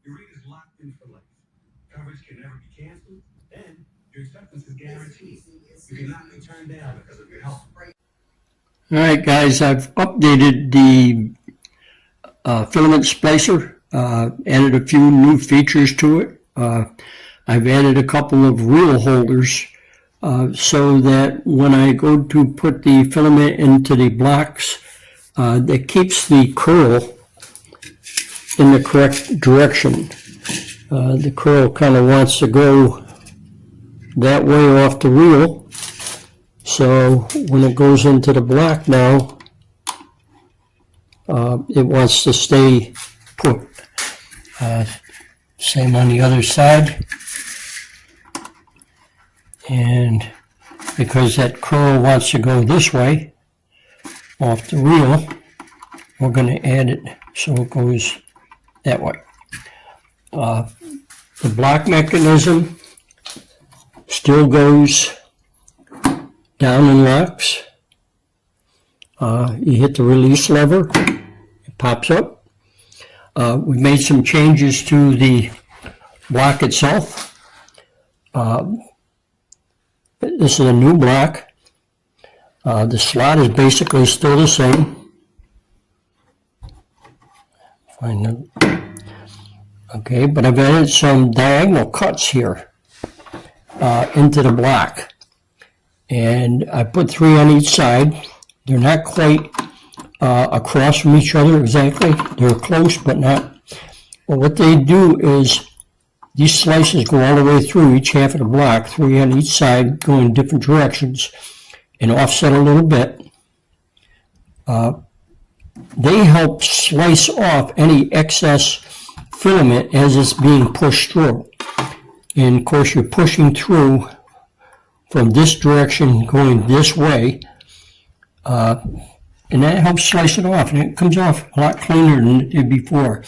your rate is locked in for life. Coverage can never be canceled, and your acceptance is guaranteed. You cannot be turned down because of your health. All right, guys, I've updated the Filament Splicer, added a few new features to it. I've added a couple of reel holders so that when I go to put the filament into the blocks, that keeps the curl in the correct direction. The curl kind of wants to go that way off the reel, so when it goes into the block now, it wants to stay put. Same on the other side. And because that curl wants to go this way off the reel, we're going to add it so it goes that way. The block mechanism still goes down and locks. You hit the release lever, it pops up. We made some changes to the block itself. This is a new block. The slot is basically still the same. Find it. Okay, but I've added some diagonal cuts here into the block. And I put 3 on each side. They're not quite across from each other exactly. They're close, but not. Well, what they do is these slices go all the way through each half of the block, 3 on each side, go in different directions, and offset a little bit. They help slice off any excess filament as it's being pushed through. And of course, you're pushing through from this direction, going this way, and that helps slice it off, and it comes off a lot cleaner than it did before.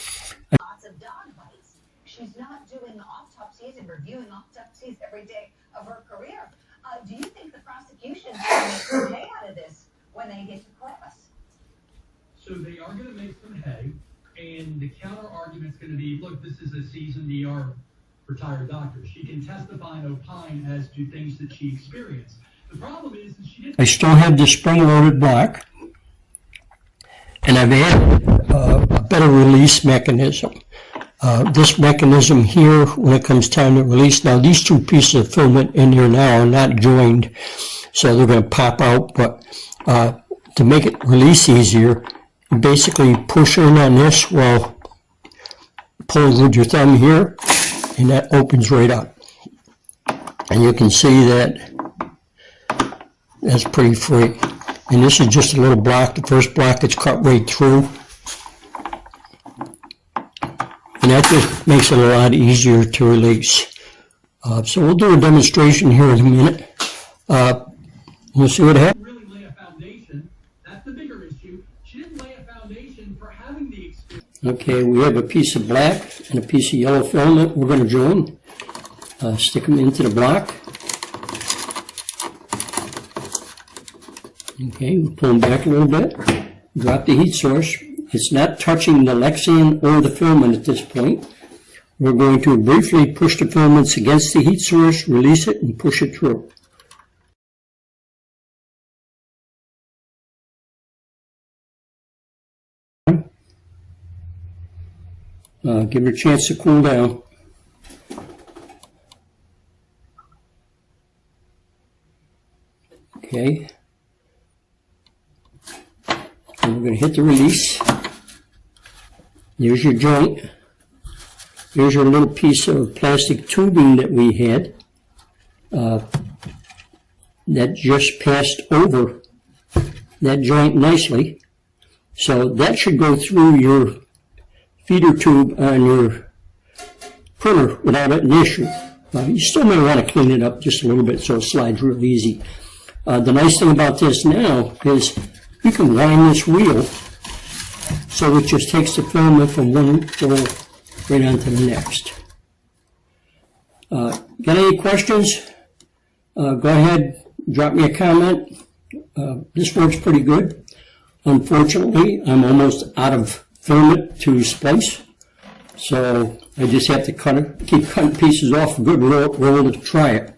Lots of dog bites. She's not doing autopsies and reviewing autopsies every day of her career. Do you think the prosecution is going to make some hay out of this when they get to class? So they are going to make some hay, and the counter argument's going to be, look, this is a seasoned ER retired doctor. She can testify and opine as to things that she experienced. The problem is that she didn't. I still have the spring-loaded block, and I've added a better release mechanism. This mechanism here, when it comes time to release, now these 2 pieces of filament in here now are not joined, so they're going to pop out, but to make it release easier, you basically push in on this while pulling with your thumb here, and that opens right up. And you can see that that's pretty free. And this is just a little block. The first block that's cut right through. And that just makes it a lot easier to release. So we'll do a demonstration here in a minute. We'll see what happens. Really lay a foundation. That's the bigger issue. She didn't lay a foundation for having the experience. Okay, we have a piece of black and a piece of yellow filament we're going to join. Stick them into the block. Okay, we pull them back a little bit. Drop the heat source. It's not touching the Lexan or the filament at this point. We're going to briefly push the filaments against the heat source, release it, and push it through. Give it a chance to cool down. Okay. And we're going to hit the release. There's your joint. Here's your little piece of plastic tubing that we had that just passed over that joint nicely. So that should go through your feeder tube on your printer without an issue. You still may want to clean it up just a little bit so it slides real easy. The nice thing about this now is you can wind this wheel so it just takes the filament from one roll right on to the next. Got any questions? Go ahead, drop me a comment. This works pretty good. Unfortunately, I'm almost out of filament to splice. So I just have to keep cutting pieces off a good roll to try it.